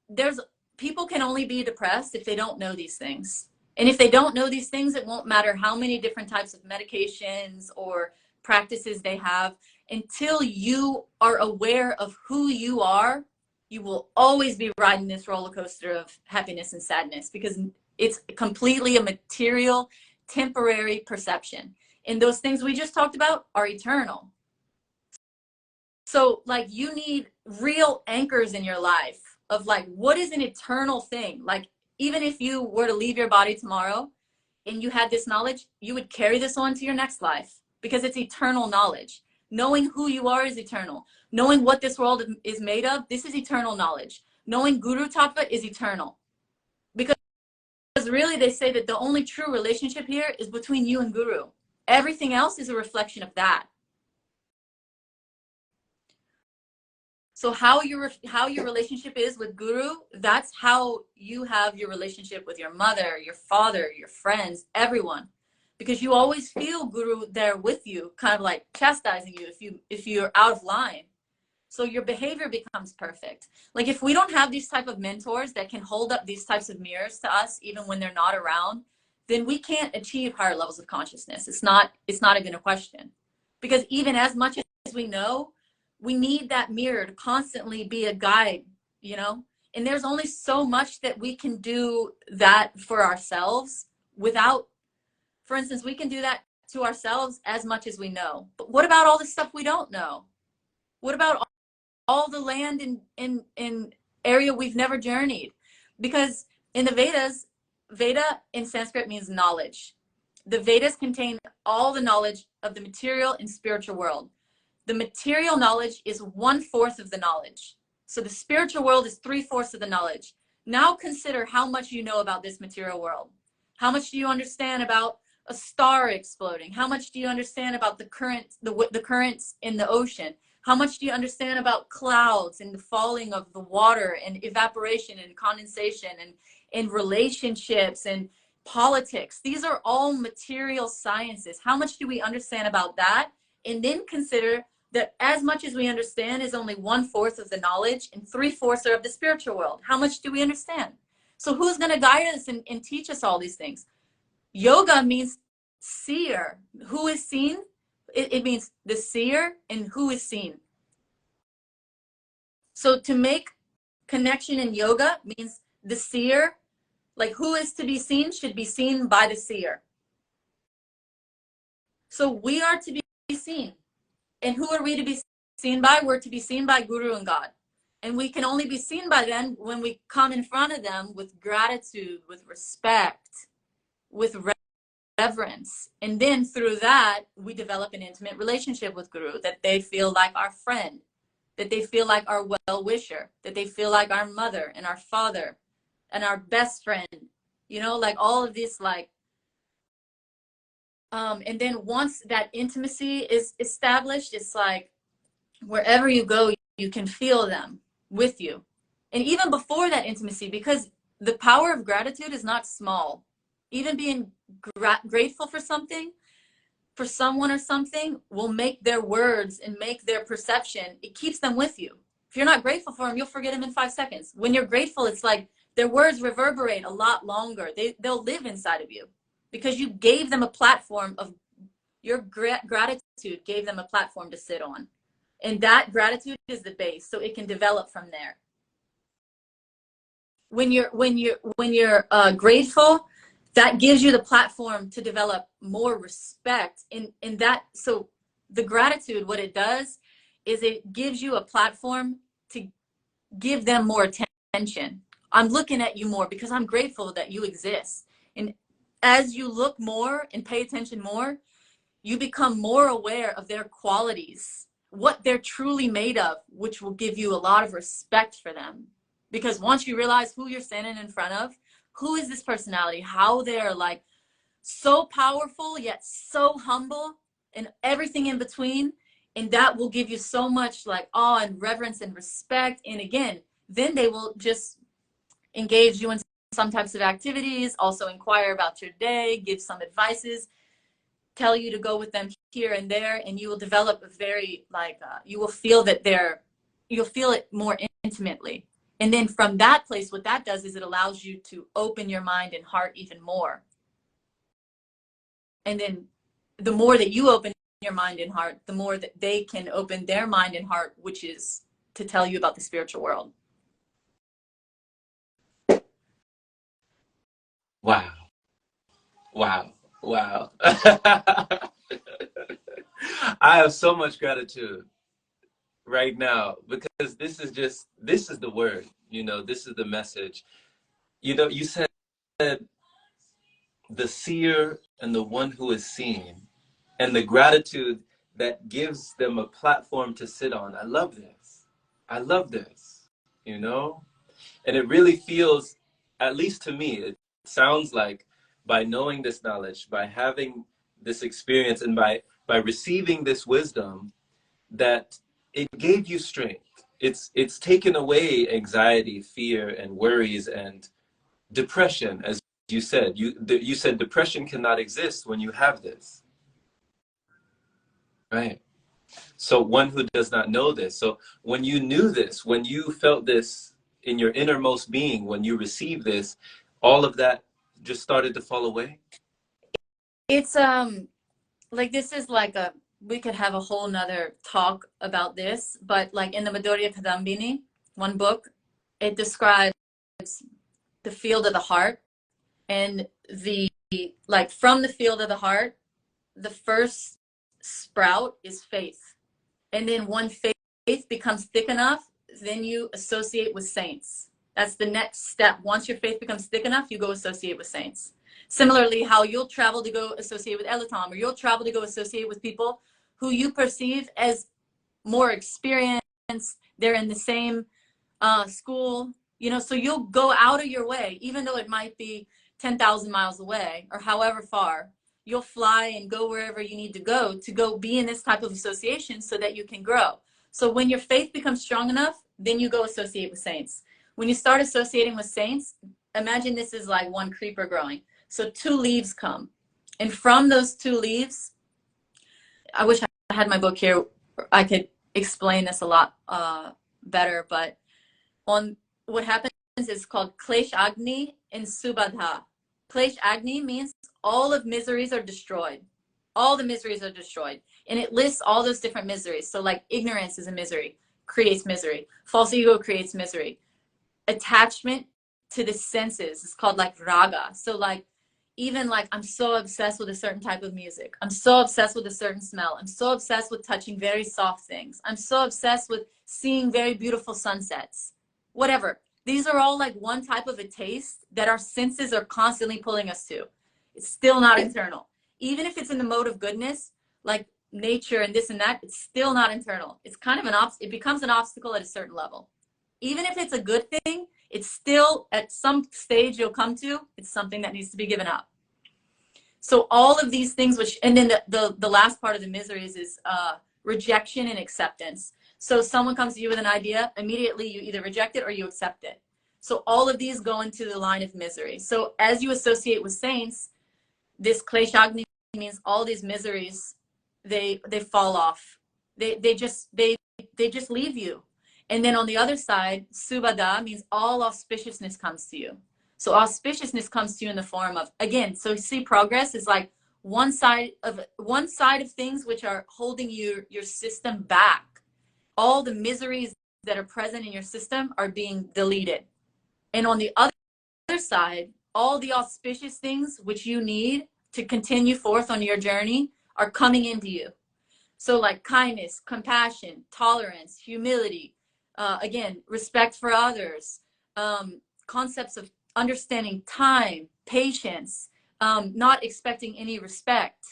there's people can only be depressed if they don't know these things. And if they don't know these things, it won't matter how many different types of medications or practices they have. Until you are aware of who you are, you will always be riding this roller coaster of happiness and sadness, because it's completely a material, temporary perception. And those things we just talked about are eternal. So like you need real anchors in your life of like, what is an eternal thing? Like, even if you were to leave your body tomorrow and you had this knowledge, you would carry this on to your next life, because it's eternal knowledge. Knowing who you are is eternal. Knowing what this world is made of, this is eternal knowledge. Knowing Guru Tattva is eternal. Because really they say that the only true relationship here is between you and Guru. Everything else is a reflection of that. So how your relationship is with Guru, that's how you have your relationship with your mother, your father, your friends, everyone. Because you always feel Guru there with you, kind of like chastising you if you're out of line. So your behavior becomes perfect. Like if we don't have these type of mentors that can hold up these types of mirrors to us even when they're not around, then we can't achieve higher levels of consciousness. It's not even a question. Because even as much as we know, we need that mirror to constantly be a guide, you know? And there's only so much that we can do that for ourselves without For instance, we can do that to ourselves as much as we know. But what about all the stuff we don't know? What about all the land in area we've never journeyed? Because in the Vedas, Veda in Sanskrit means knowledge. The Vedas contain all the knowledge of the material and spiritual world. The material knowledge is 1/4 of the knowledge. So the spiritual world is 3/4 of the knowledge. Now consider how much you know about this material world. How much do you understand about a star exploding? How much do you understand about the currents in the ocean? How much do you understand about clouds and the falling of the water and evaporation and condensation and relationships and politics? These are all material sciences. How much do we understand about that? And then consider that as much as we understand is only 1/4 of the knowledge and 3/4 are of the spiritual world. How much do we understand? So who's going to guide us and teach us all these things? Yoga means seer. Who is seen? It means the seer and who is seen. So to make connection in yoga means the seer, like who is to be seen should be seen by the seer. So we are to be seen. And who are we to be seen by? We're to be seen by Guru and God. And we can only be seen by them when we come in front of them with gratitude, with respect, with reverence. And then through that, we develop an intimate relationship with Guru, that they feel like our friend, that they feel like our well-wisher, that they feel like our mother and our father and our best friend, you know, like all of this, like, and then once that intimacy is established, it's like wherever you go, you can feel them with you. And even before that intimacy, because the power of gratitude is not small. Even being grateful for something, for someone or something, will make their words and make their perception, it keeps them with you. If you're not grateful for them, you'll forget them in 5 seconds. When you're grateful, it's like their words reverberate a lot longer. They'll live inside of you because you gave them a platform of your gratitude, gave them a platform to sit on. And that gratitude is the base, so it can develop from there. When you're grateful, that gives you the platform to develop more respect in that. So the gratitude, what it does is it gives you a platform to give them more attention. I'm looking at you more because I'm grateful that you exist. And as you look more and pay attention more, you become more aware of their qualities, what they're truly made of, which will give you a lot of respect for them. Because once you realize who you're standing in front of, who is this personality, how they're like so powerful yet so humble and everything in between, and that will give you so much like awe and reverence and respect. And again, then they will just engage you in some types of activities, also inquire about your day, give some advices, tell you to go with them here and there, and you will develop a very like you will feel that you'll feel it more intimately. And then from that place, what that does is it allows you to open your mind and heart even more. And then the more that you open your mind and heart, the more that they can open their mind and heart, which is to tell you about the spiritual world. Wow. Wow. Wow. I have so much gratitude right now because this is the word, you know, this is the message. You know, you said the seer and the one who is seen, and the gratitude that gives them a platform to sit on. I love this. I love this, you know? And it really feels, at least to me, it sounds like by knowing this knowledge, by having this experience, and by receiving this wisdom, that it gave you strength. It's taken away anxiety, fear, and worries, and depression, as you said. You said depression cannot exist when you have this, right? So one who does not know this. So when you knew this, when you felt this in your innermost being, when you received this, all of that just started to fall away. It's like this is like we could have a whole nother talk about this, but like in the Madhurya Kadambini, one book, it describes the field of the heart and the like from the field of the heart, the first sprout is faith. And then when faith becomes thick enough, then you associate with saints. That's the next step. Once your faith becomes thick enough, you go associate with saints. Similarly, how you'll travel to go associate with Elatom, or you'll travel to go associate with people who you perceive as more experienced. They're in the same school, you know, so you'll go out of your way, even though it might be 10,000 miles away or however far. You'll fly and go wherever you need to go be in this type of association so that you can grow. So when your faith becomes strong enough, then you go associate with saints. When you start associating with saints, imagine this is like one creeper growing. So 2 leaves come. And from those 2 leaves, I wish I had my book here. I could explain this a lot better, but on what happens is called Klesh Agni and Subadha. Klesh Agni means all of miseries are destroyed. All the miseries are destroyed. And it lists all those different miseries. So like ignorance is a misery, creates misery. False ego creates misery. Attachment to the senses is called like raga. So like even like I'm so obsessed with a certain type of music. I'm so obsessed with a certain smell. I'm so obsessed with touching very soft things. I'm so obsessed with seeing very beautiful sunsets. Whatever. These are all like one type of a taste that our senses are constantly pulling us to. It's still not internal. Even if it's in the mode of goodness, like nature and this and that, it's still not internal. It's kind of it becomes an obstacle at a certain level. Even if it's a good thing, it's still at some stage you'll come to, it's something that needs to be given up. So all of these things, and then the last part of the miseries is rejection and acceptance. So someone comes to you with an idea, immediately you either reject it or you accept it. So all of these go into the line of misery. So as you associate with saints, this kleshagni means all these miseries, they fall off. They just leave you. And then on the other side, subhada means all auspiciousness comes to you. So auspiciousness comes to you in the form of, again, so see, progress is like one side of things which are holding your system back. All the miseries that are present in your system are being deleted. And on the other side, all the auspicious things which you need to continue forth on your journey are coming into you. So like kindness, compassion, tolerance, humility, again, respect for others, concepts of understanding time, patience, not expecting any respect,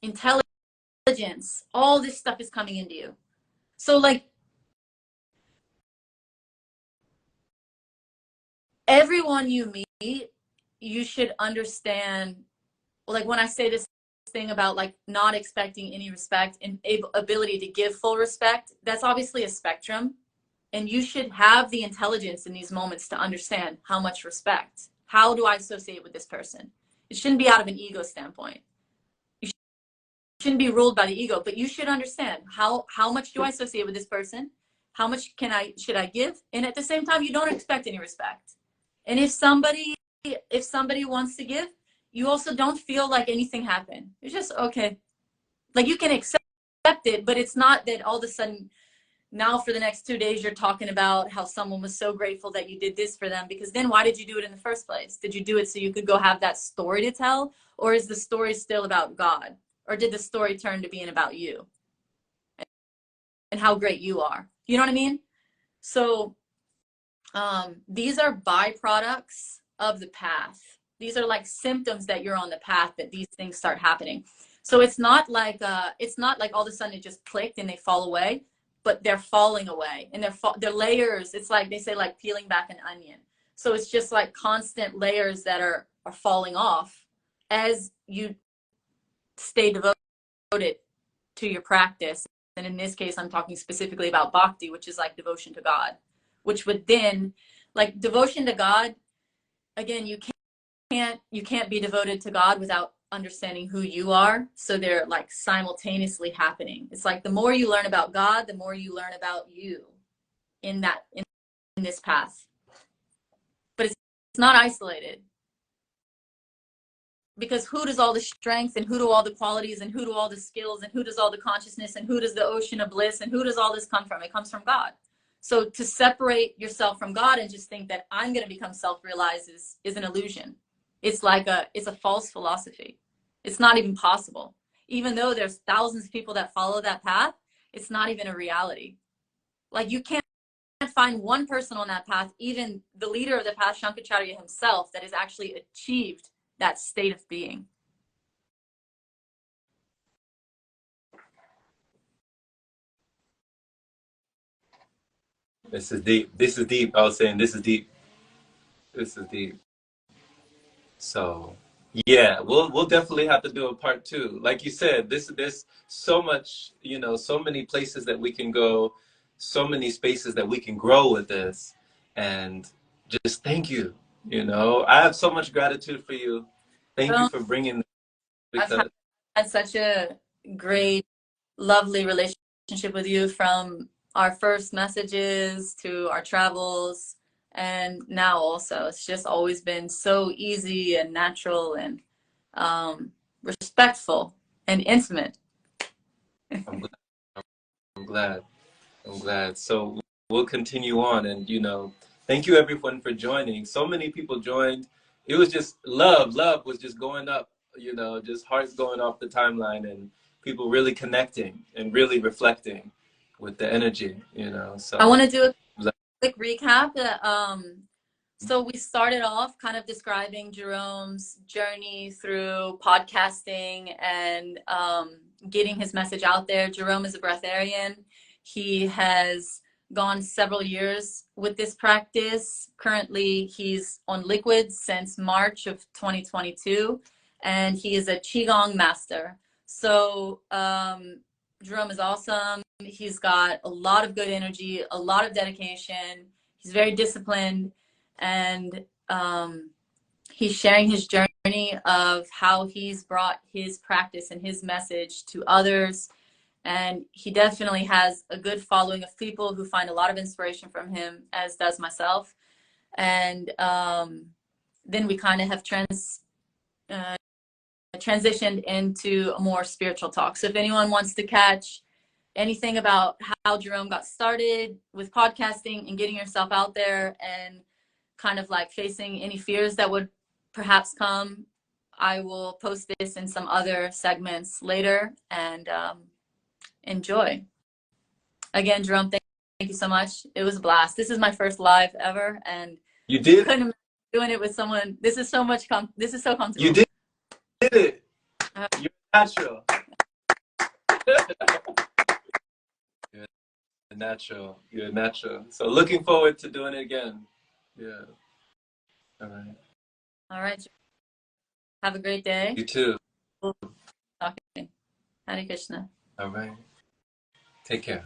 intelligence, all this stuff is coming into you. So like everyone you meet, you should understand, like when I say this thing about like not expecting any respect and ability to give full respect, that's obviously a spectrum. And you should have the intelligence in these moments to understand how much respect. How do I associate with this person? It shouldn't be out of an ego standpoint. You shouldn't be ruled by the ego, but you should understand how much do I associate with this person? How much should I give? And at the same time, you don't expect any respect. And if somebody wants to give, you also don't feel like anything happened. It's just okay. Like you can accept it, but it's not that all of a sudden now for the next 2 days you're talking about how someone was so grateful that you did this for them, because then why did you do it in the first place? Did you do it so you could go have that story to tell, or is the story still about God, or did the story turn to being about you and how great you are? You know what I mean? So these are byproducts of the path. These are like symptoms that you're on the path, that these things start happening. So it's not like all of a sudden it just clicked and they fall away, but they're falling away, and they're layers. It's like they say, like peeling back an onion. So it's just like constant layers that are falling off as you stay devoted to your practice. And in this case, I'm talking specifically about bhakti, which is like devotion to God, which would then, like devotion to God, again, you can't be devoted to God without understanding who you are. So they're like simultaneously happening. It's like the more you learn about God, the more you learn about you in this path. But it's not isolated, because who does all the strength, and who do all the qualities, and who do all the skills, and who does all the consciousness, and who does the ocean of bliss, and who does all this come from? It comes from God. So to separate yourself from God and just think that I'm going to become self-realized is an illusion. it's like it's a false philosophy. It's not even possible. Even though there's thousands of people that follow that path, it's not even a reality. Like, you can't find one person on that path, even the leader of the path, Shankaracharya himself, that has actually achieved that state of being. This is deep. This is deep. I was saying this is deep. This is deep. So yeah, we'll definitely have to do a part two. Like you said, there's so much, you know, so many places that we can go, so many spaces that we can grow with this. And just thank you. You know, I have so much gratitude for you. Thank you Well, for bringing I've because had such a great, lovely relationship with you, from our first messages to our travels, and now also. It's just always been so easy and natural and respectful and intimate. I'm glad. I'm glad. I'm glad. So we'll continue on, and you know, thank you everyone for joining. So many people joined. It was just love. Love was just going up. You know, just hearts going off the timeline, and people really connecting and really reflecting with the energy. You know, I so want to do a quick recap. So we started off kind of describing Jerome's journey through podcasting and getting his message out there. Jerome is a breatharian. He has gone several years with this practice. Currently, he's on liquids since March of 2022, and he is a Qigong master. So Jerome is awesome. He's got a lot of good energy, a lot of dedication. He's very disciplined, and he's sharing his journey of how he's brought his practice and his message to others. And he definitely has a good following of people who find a lot of inspiration from him, as does myself. And then we kind of have transitioned into a more spiritual talk. So if anyone wants to catch anything about how Jerome got started with podcasting and getting yourself out there and kind of like facing any fears that would perhaps come, I will post this in some other segments later, and enjoy. Again, Jerome, thank you so much. It was a blast. This is my first live ever, and you did. couldn't imagine doing it with someone. This is so much. This is so You comfortable. did it. You're natural. You're natural. You're natural. So looking forward to doing it again. Yeah. All right. All right. Have a great day. You too. We'll talk again. Hare Krishna. All right. Take care.